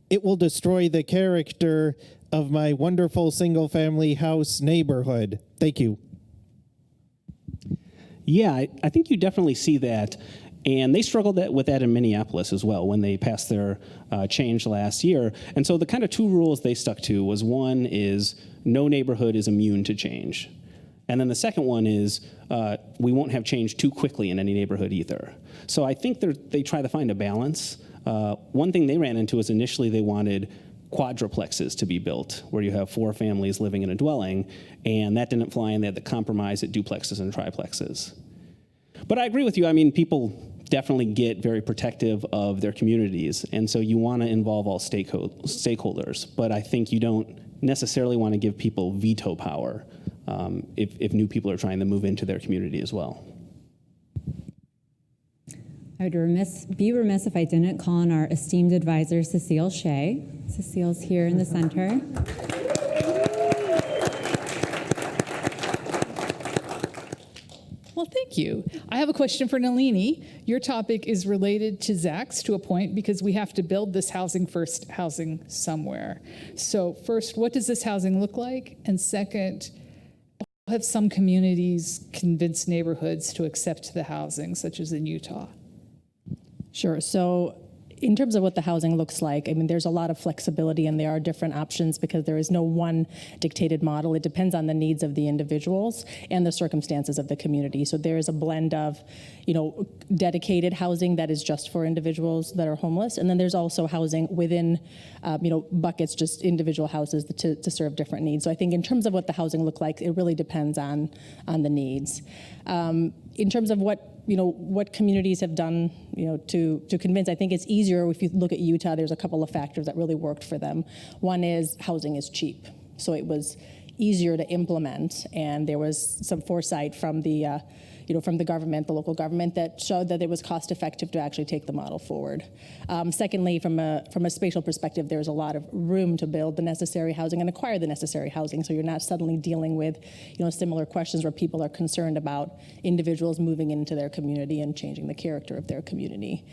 it will destroy the character of my wonderful single-family house neighborhood? Thank you. Yeah, I think you definitely see that. And they struggled with that in Minneapolis as well when they passed their change last year. And so the kind of two rules they stuck to was, one is no neighborhood is immune to change. And then the second one is we won't have change too quickly in any neighborhood either. So I think they try to find a balance. One thing they ran into is initially they wanted quadruplexes to be built, where you have 4 families living in a dwelling, and that didn't fly, and they had to compromise at duplexes and triplexes. But I agree with you. I mean, people definitely get very protective of their communities, and so you want to involve all stakeholders. But I think you don't necessarily want to give people veto power if new people are trying to move into their community as well. I would be remiss if I didn't call on our esteemed advisor, Cecile Shea. Cecile's here in the center. Well, thank you. I have a question for Malini. Your topic is related to Zach's to a point because we have to build this housing first housing somewhere. So first, what does this housing look like? And second, how have some communities convinced neighborhoods to accept the housing, such as in Utah? Sure. So in terms of what the housing looks like, I mean, there's a lot of flexibility and there are different options because there is no one dictated model. It depends on the needs of the individuals and the circumstances of the community. So there is a blend of, dedicated housing that is just for individuals that are homeless. And then there's also housing within, buckets, just individual houses to serve different needs. So I think in terms of what the housing look like, it really depends on the needs. In terms of what communities have done, to convince, I think it's easier if you look at Utah, there's a couple of factors that really worked for them. One is housing is cheap. So it was easier to implement, and there was some foresight from the government, the local government, that showed that it was cost effective to actually take the model forward. Secondly, from a spatial perspective, there's a lot of room to build the necessary housing and acquire the necessary housing, so you're not suddenly dealing with similar questions where people are concerned about individuals moving into their community and changing the character of their community.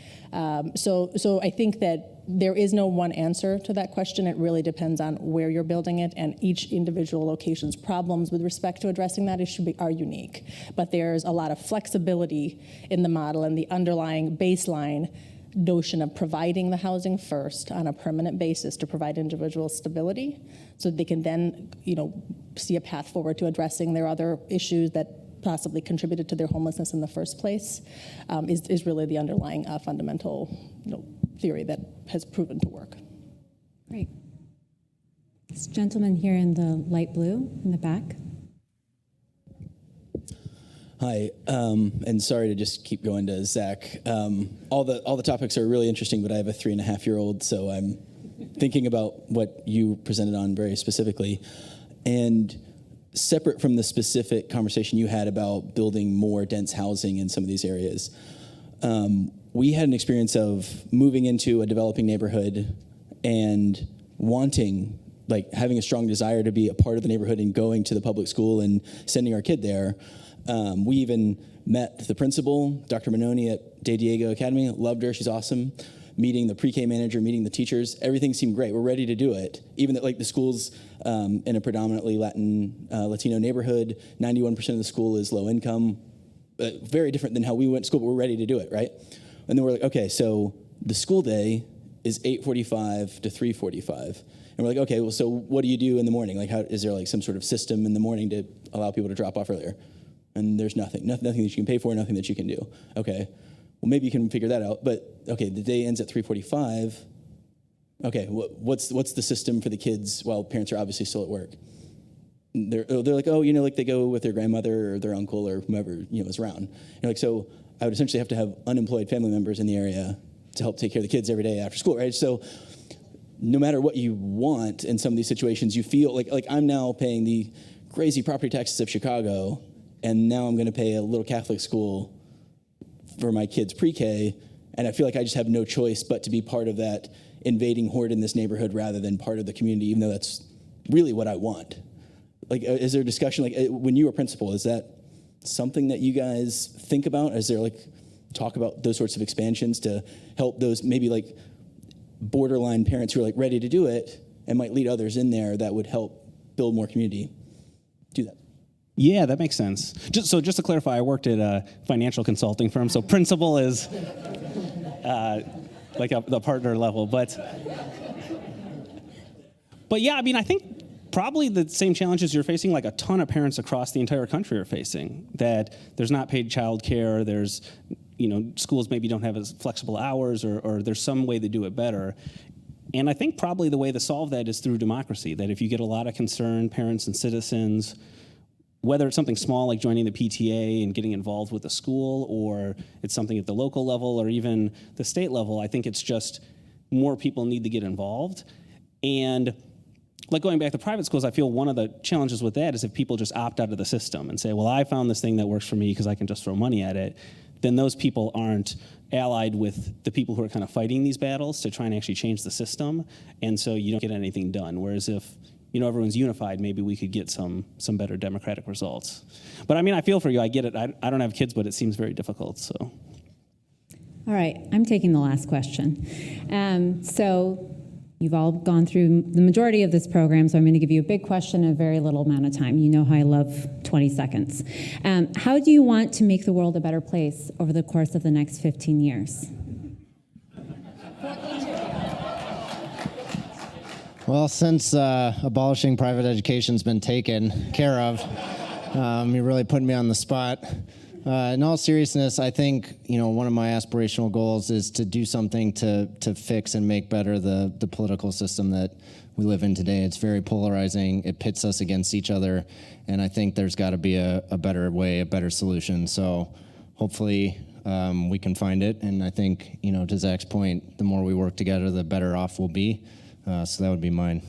So I think that there is no one answer to that question. It really depends on where you're building it, and each individual location's problems with respect to addressing that issue are unique. But there's a lot of flexibility in the model, and the underlying baseline notion of providing the housing first on a permanent basis to provide individuals stability so they can then see a path forward to addressing their other issues that possibly contributed to their homelessness in the first place is really the underlying fundamental theory that has proven to work. Great. This gentleman here in the light blue in the back. Hi, and sorry to just keep going to Zach. All the topics are really interesting, but I have a 3.5-year-old, so I'm thinking about what you presented on very specifically. And separate from the specific conversation you had about building more dense housing in some of these areas, we had an experience of moving into a developing neighborhood and wanting, having a strong desire to be a part of the neighborhood and going to the public school and sending our kid there. We even met the principal, Dr. Manoni at De Diego Academy, loved her, she's awesome. Meeting the pre-K manager, meeting the teachers, everything seemed great. We're ready to do it. Even that, the school's in a predominantly Latino neighborhood, 91% of the school is low income, very different than how we went to school, but we're ready to do it, right? And then we're like, okay, so the school day is 8:45 to 3:45. And we're like, okay, well, so what do you do in the morning? Is there some sort of system in the morning to allow people to drop off earlier? And there's nothing that you can pay for, nothing that you can do. Okay, well, maybe you can figure that out, but okay, the day ends at 3:45. Okay, what's the system for the kids while parents are obviously still at work? They're like, they go with their grandmother or their uncle or whomever, is around. So I would essentially have to have unemployed family members in the area to help take care of the kids every day after school, right? So no matter what you want in some of these situations, you feel like I'm now paying the crazy property taxes of Chicago, and now I'm going to pay a little Catholic school for my kids' pre-K, and I feel like I just have no choice but to be part of that invading horde in this neighborhood rather than part of the community, even though that's really what I want. Is there a discussion, when you were principal, is that something that you guys think about? Is there talk about those sorts of expansions to help those maybe borderline parents who are ready to do it and might lead others in there that would help build more community do that? Yeah, that makes sense. Just to clarify, I worked at a financial consulting firm, so principal is the partner level. But yeah, I think probably the same challenges you're facing, a ton of parents across the entire country are facing, that there's not paid childcare, there's, schools maybe don't have as flexible hours, or there's some way to do it better. And I think probably the way to solve that is through democracy, that if you get a lot of concerned parents and citizens whether it's something small like joining the PTA and getting involved with the school, or it's something at the local level or even the state level, I think it's just more people need to get involved. And like going back to private schools, I feel one of the challenges with that is if people just opt out of the system and say, well, I found this thing that works for me because I can just throw money at it, then those people aren't allied with the people who are kind of fighting these battles to try and actually change the system, and so you don't get anything done. Whereas if everyone's unified, maybe we could get some better democratic results. But I mean, I feel for you. I get it. I don't have kids, but it seems very difficult. So. All right, I'm taking the last question. So you've all gone through the majority of this program, so I'm going to give you a big question in a very little amount of time. You know how I love 20 seconds. How do you want to make the world a better place over the course of the next 15 years? Well, since abolishing private education's been taken care of, you're really putting me on the spot. In all seriousness, I think one of my aspirational goals is to do something to fix and make better the political system that we live in today. It's very polarizing. It pits us against each other, and I think there's got to be a better way, a better solution. So hopefully we can find it. And I think to Zach's point, the more we work together, the better off we'll be. So that would be mine.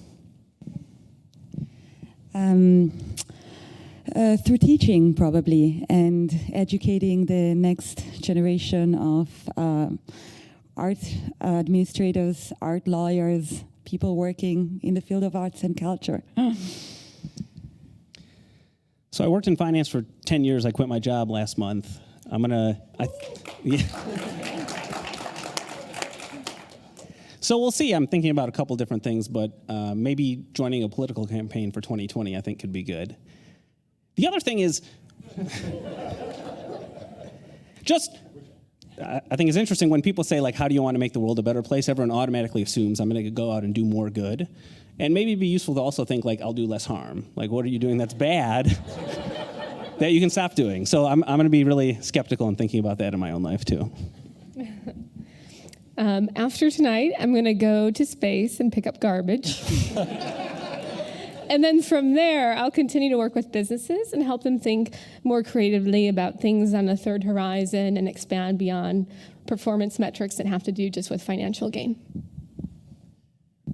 Through teaching, probably, and educating the next generation of art administrators, art lawyers, people working in the field of arts and culture. So I worked in finance for 10 years. I quit my job last month. So we'll see. I'm thinking about a couple different things, but maybe joining a political campaign for 2020 I think could be good. The other thing is, I think it's interesting when people say, like, how do you want to make the world a better place? Everyone automatically assumes I'm going to go out and do more good. And maybe it'd be useful to also think, like, I'll do less harm. Like, what are you doing that's bad that you can stop doing? So I'm going to be really skeptical and thinking about that in my own life, too. After tonight, I'm going to go to space and pick up garbage. And then from there, I'll continue to work with businesses and help them think more creatively about things on the third horizon and expand beyond performance metrics that have to do just with financial gain.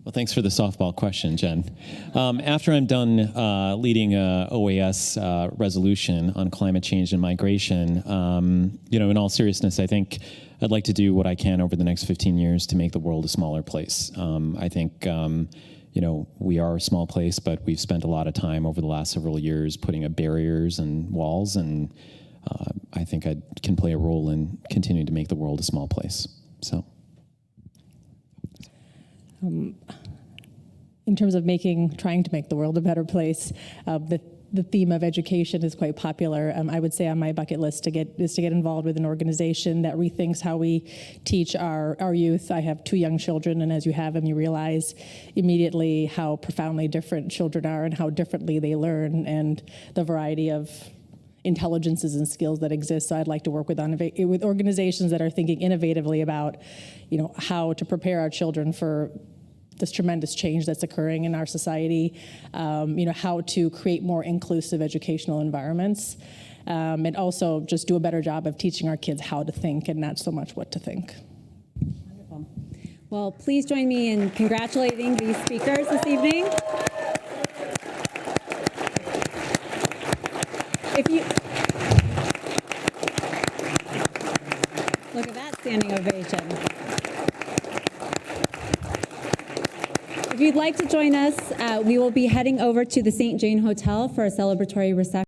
Well, thanks for the softball question, Jen. After I'm done leading a OAS resolution on climate change and migration, in all seriousness, I think I'd like to do what I can over the next 15 years to make the world a smaller place. I think we are a small place, but we've spent a lot of time over the last several years putting up barriers and walls, and I think I can play a role in continuing to make the world a small place. So, in terms of trying to make the world a better place, the theme of education is quite popular. I would say on my bucket list to get involved with an organization that rethinks how we teach our youth. I have 2 young children, and as you have them, you realize immediately how profoundly different children are and how differently they learn, and the variety of intelligences and skills that exist. So I'd like to work with organizations that are thinking innovatively about, how to prepare our children for this tremendous change that's occurring in our society, how to create more inclusive educational environments, and also just do a better job of teaching our kids how to think and not so much what to think. Wonderful. Well, please join me in congratulating these speakers this evening. Look at that standing ovation. If you'd like to join us, we will be heading over to the St. Jane Hotel for a celebratory reception.